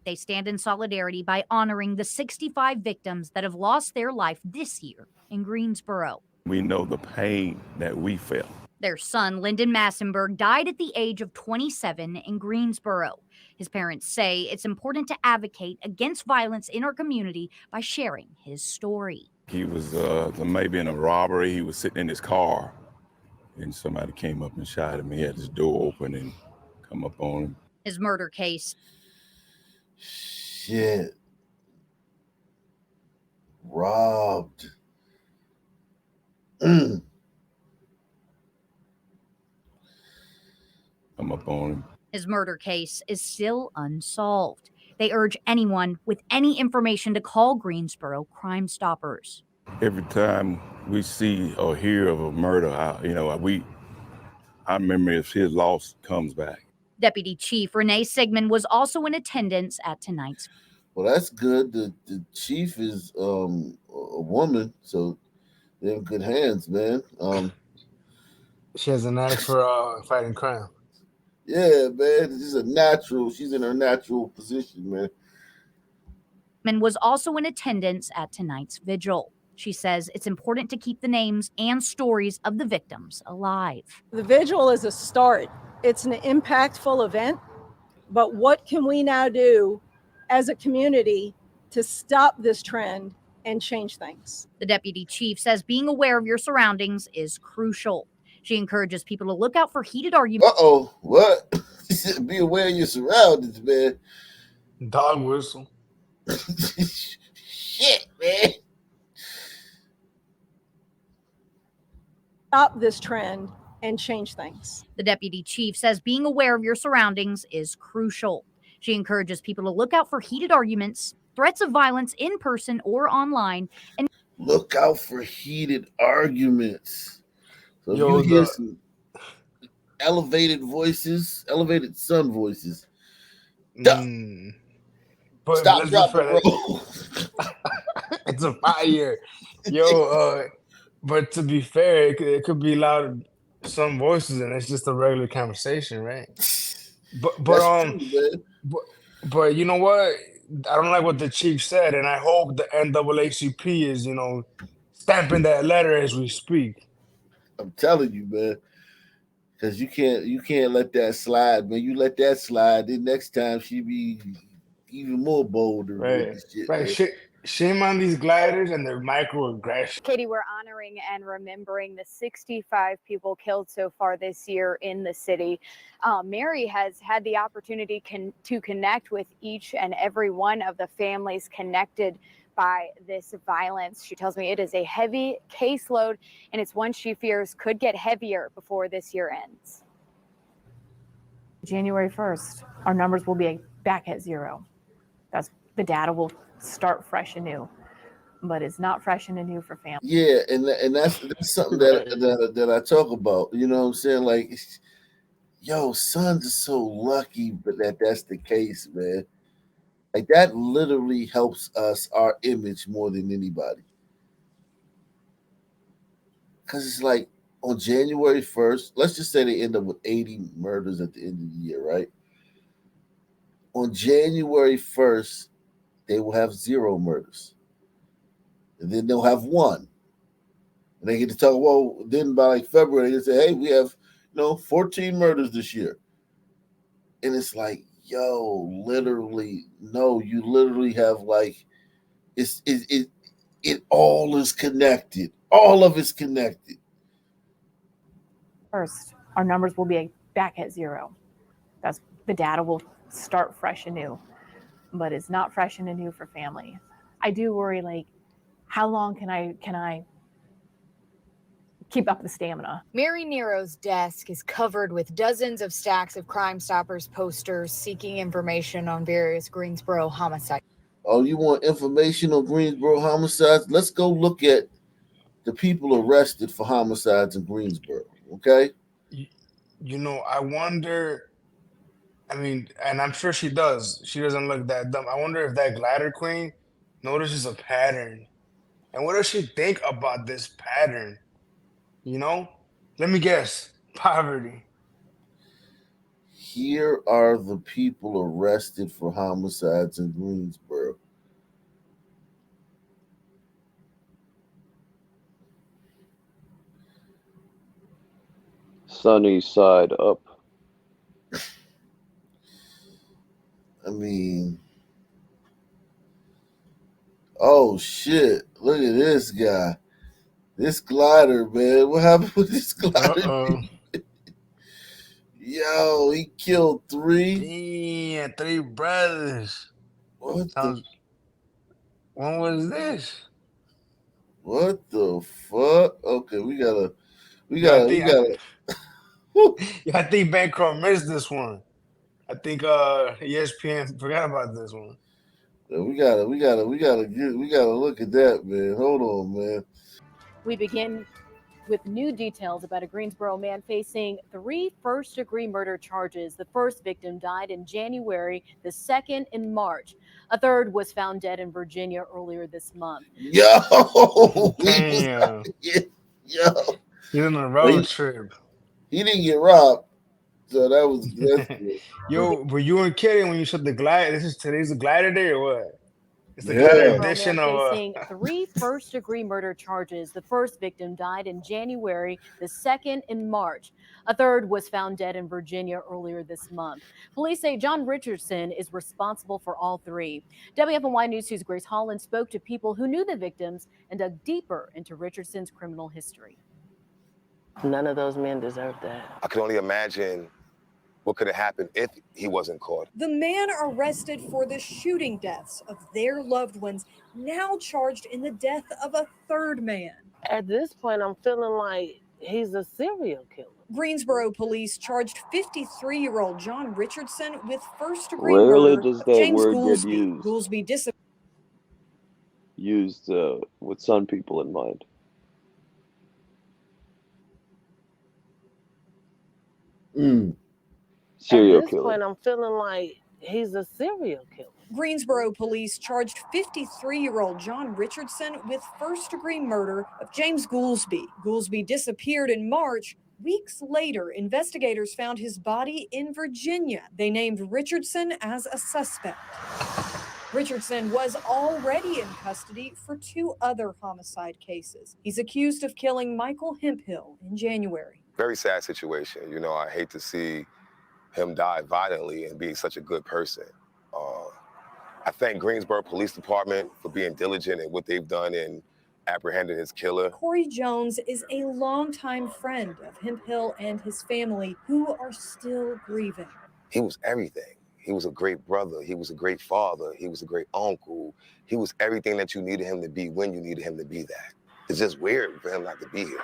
They stand in solidarity by honoring the 65 victims that have lost their life this year in Greensboro. We know the pain that we felt. Their son, Lyndon Massenberg, died at the age of 27 in Greensboro. His parents say it's important to advocate against violence in our community by sharing his story. He was maybe in a robbery. He was sitting in his car, and somebody came up and shot him. He had his door open and come up on him. His murder case. Shit. Robbed. Come up on him. His murder case is still unsolved. They urge anyone with any information to call Greensboro Crime Stoppers. Every time we see or hear of a murder, our memory of his loss comes back. Deputy Chief Renee Sigmund was also in attendance at tonight's. Well, that's good. The chief is a woman, so they're in good hands, man. She has a knack for fighting crime. Yeah, man. She's a natural. She's in her natural position, man. And was also in attendance at tonight's vigil. She says it's important to keep the names and stories of the victims alive. The vigil is a start. It's an impactful event, but what can we now do as a community to stop this trend and change things? The deputy chief says being aware of your surroundings is crucial. She encourages people to look out for heated arguments. Uh-oh, what? Be aware of your surroundings, man. Dog whistle. Shit, man. Stop this trend and change things. The deputy chief says being aware of your surroundings is crucial. She encourages people to look out for heated arguments, threats of violence in person or online, and look out for heated arguments. So if you hear some elevated voices, elevated son voices, stop, drop, roll. It's a fire. But to be fair, it could be loud some voices, and it's just a regular conversation, right? But you know what? I don't like what the chief said, and I hope the NAACP is, stamping that letter as we speak. I'm telling you, man, because you can't let that slide, man. You let that slide, then next time she be even more bolder. Right. Shame on these gliders and their microaggressions. Katie, we're honoring and remembering the 65 people killed so far this year in the city. Mary has had the opportunity to connect with each and every one of the families connected by this violence. She tells me it is a heavy caseload, and it's one she fears could get heavier before this year ends. January 1st, our numbers will be back at zero. The data will start fresh and new, but it's not fresh and new for families. Yeah, and that's something that I talk about. You know what I'm saying? Like, sons are so lucky, but that's the case, man. Like, that literally helps us, our image, more than anybody. Because it's like on January 1st, let's just say they end up with 80 murders at the end of the year, right? On January 1st, they will have 0 murders. And then they'll have 1. And they get to talk, then by like February, they say, hey, we have 14 murders this year. And it's like, literally, no, you literally have like, it all is connected. All of it's connected. First, our numbers will be back at zero. The data will start fresh and new, but it's not fresh and new for families. I do worry, like, how long can I keep up the stamina? Mary Nero's desk is covered with dozens of stacks of Crime Stoppers posters seeking information on various Greensboro homicides. Oh, you want information on Greensboro homicides? Let's go look at the people arrested for homicides in Greensboro, okay? I wonder, and I'm sure she does. She doesn't look that dumb. I wonder if that glider queen notices a pattern. And what does she think about this pattern? Let me guess. Poverty. Here are the people arrested for homicides in Greensboro. Sunny side up. I mean, oh shit! Look at this guy. This glider, man. What happened with this glider? Uh-oh. Yo, he killed 3. Damn, 3 brothers. What the Sounds. When was this? what the fuck? Okay, we gotta Yo, I think whew. I think Bancroft missed this one. I think ESPN forgot about this one. We gotta look at that, man. Hold on, man. We begin with new details about a Greensboro man facing 3 first-degree murder charges. The first victim died in January, the second in March. A third was found dead in Virginia earlier this month. Yo, Damn. Yo, He's on a road trip. he didn't get robbed, so that's good. Yo, but you weren't kidding when you said the glider. Today's the glider day or what? It's the Yeah. glider Greensboro man edition of facing 3 first-degree murder charges. The first victim died in January, the second in March. A third was found dead in Virginia earlier this month. Police say John Richardson is responsible for all 3. WFNY News 2's Grace Holland spoke to people who knew the victims and dug deeper into Richardson's criminal history. None of those men deserved that. I can only imagine what could have happened if he wasn't caught. The man arrested for the shooting deaths of their loved ones, now charged in the death of a third man. At this point, I'm feeling like he's a serial killer. Greensboro police charged 53-year-old John Richardson with first-degree Rarely murder does of that James word get Goolsby. Goolsby used with some people in mind. Serial At this killer. point, I'm feeling like he's a serial killer. Greensboro police charged 53-year-old John Richardson with first-degree murder of James Goolsby. Goolsby disappeared in March. Weeks later, investigators found his body in Virginia. They named Richardson as a suspect. Richardson was already in custody for 2 other homicide cases. He's accused of killing Michael Hemphill in January. Very sad situation. You know, I hate to see him die violently and being such a good person. I thank Greensboro Police Department for being diligent in what they've done in apprehending his killer. Corey Jones is a longtime friend of Hemphill and his family who are still grieving. He was everything. He was a great brother. He was a great father. He was a great uncle. He was everything that you needed him to be when you needed him to be that. It's just weird for him not to be here.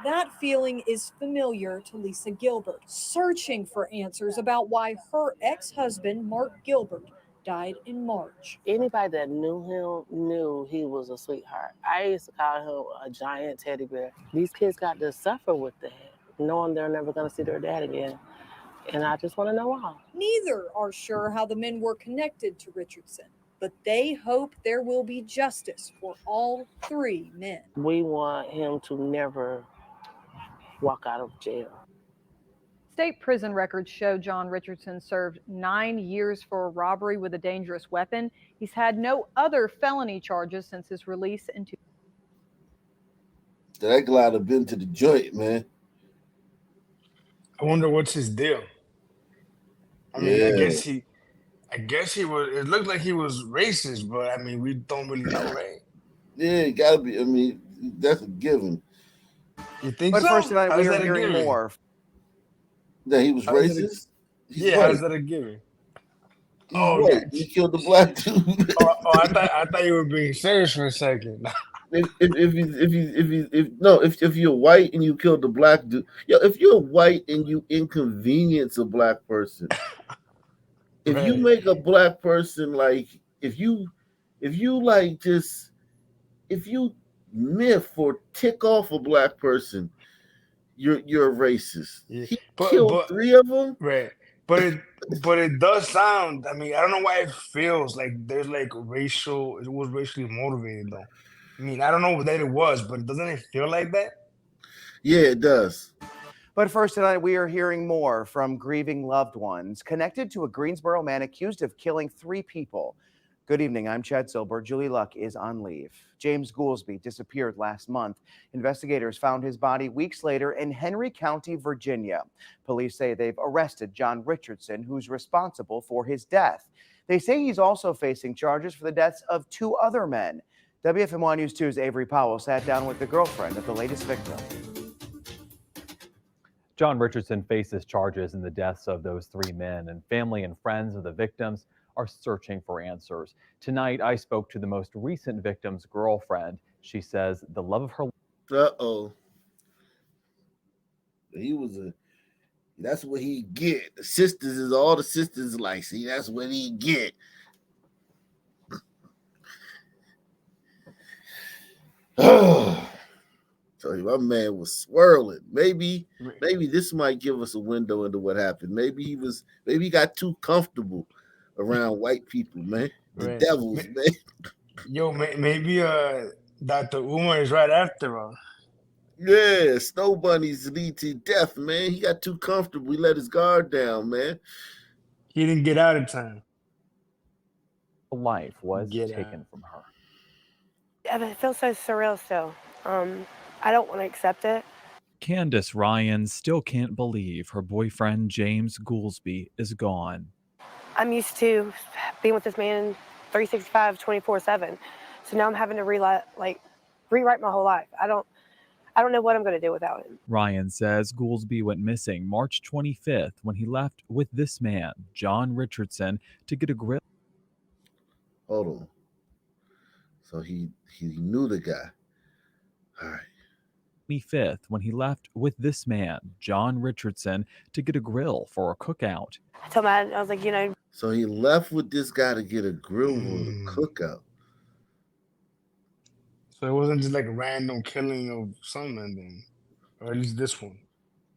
That feeling is familiar to Lisa Gilbert, searching for answers about why her ex-husband, Mark Gilbert, died in March. Anybody that knew him knew he was a sweetheart. I used to call him a giant teddy bear. These kids got to suffer with that, knowing they're never going to see their dad again. And I just want to know why. Neither are sure how the men were connected to Richardson, but they hope there will be justice for all 3 men. We want him to never walk out of jail. State prison records show John Richardson served 9 years for a robbery with a dangerous weapon. He's had no other felony charges since his release in That glider been to the joint, man. I wonder what's his deal. I mean, I guess he was. It looked like he was racist, but I mean, we don't really know, right? Yeah, it gotta be. I mean, that's a given. You think but so? first of all, How's we are that a hearing given? more. That he was racist? Yeah, how's that a given? Oh, right. He killed the black dude. I thought you were being serious for a second. If you're white and you killed the black dude, if you're white and you inconvenience a black person, if you make a black person like if you miff or tick off a black person, you're a racist. Yeah. He killed 3 of them, right? But it does sound. I mean, I don't know why it feels like there's like racial. It was racially motivated though. I mean, I don't know that it was, but doesn't it feel like that? Yeah, it does. But first tonight, we are hearing more from grieving loved ones connected to a Greensboro man accused of killing 3 people. Good evening, I'm Chad Silber. Julie Luck is on leave. James Goolsby disappeared last month. Investigators found his body weeks later in Henry County, Virginia. Police say they've arrested John Richardson, who's responsible for his death. They say he's also facing charges for the deaths of 2 other men. WFMY News 2's Avery Powell sat down with the girlfriend of the latest victim. John Richardson faces charges in the deaths of those 3 men, and family and friends of the victims are searching for answers. Tonight, I spoke to the most recent victim's girlfriend. She says the love of her. Uh-oh. That's what he get. The sisters is all the sisters like, see, that's what he get. Tell you, my man was swirling. Maybe this might give us a window into what happened. Maybe he got too comfortable around white people, man. The devils, man. Yo, maybe Dr. Umar is right after all. Yeah, snow bunnies lead to death, man. He got too comfortable. He let his guard down, man. He didn't get out in time. Life was taken from her. It feels so surreal still. I don't want to accept it. Candace Ryan still can't believe her boyfriend James Goolsby is gone. I'm used to being with this man 365, 24/7. So now I'm having to rewrite my whole life. I don't know what I'm going to do without him. Ryan says Goolsby went missing March 25th when he left with this man, John Richardson, to get a grill. Hold on. So he knew the guy. All right. 25th when he left with this man, John Richardson, to get a grill for a cookout. I told him, I was like, So he left with this guy to get a grill for the cookout. So it wasn't just like a random killing of someone then, or at least this one.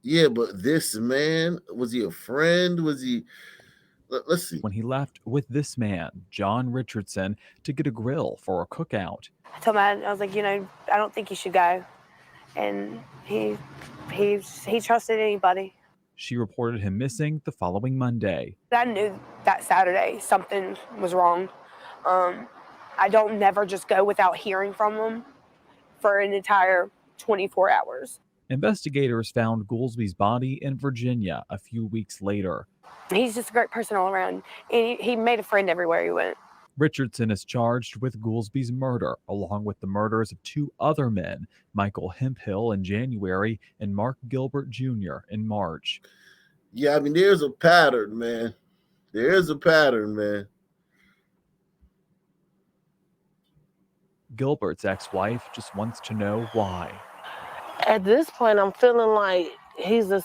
Yeah, but this man, was he a friend? Was he? Let's see. When he left with this man, John Richardson, to get a grill for a cookout. I told him, I was like, I don't think you should go. And he trusted anybody. She reported him missing the following Monday. I knew that Saturday something was wrong. I don't never just go without hearing from him for an entire 24 hours. Investigators found Goolsby's body in Virginia a few weeks later. He's just a great person all around. And he made a friend everywhere he went. Richardson is charged with Goolsby's murder, along with the murders of 2 other men, Michael Hemphill in January and Mark Gilbert Jr. in March. Yeah, I mean, there's a pattern, man. There is a pattern, man. Gilbert's ex-wife just wants to know why. At this point, I'm feeling like he's a...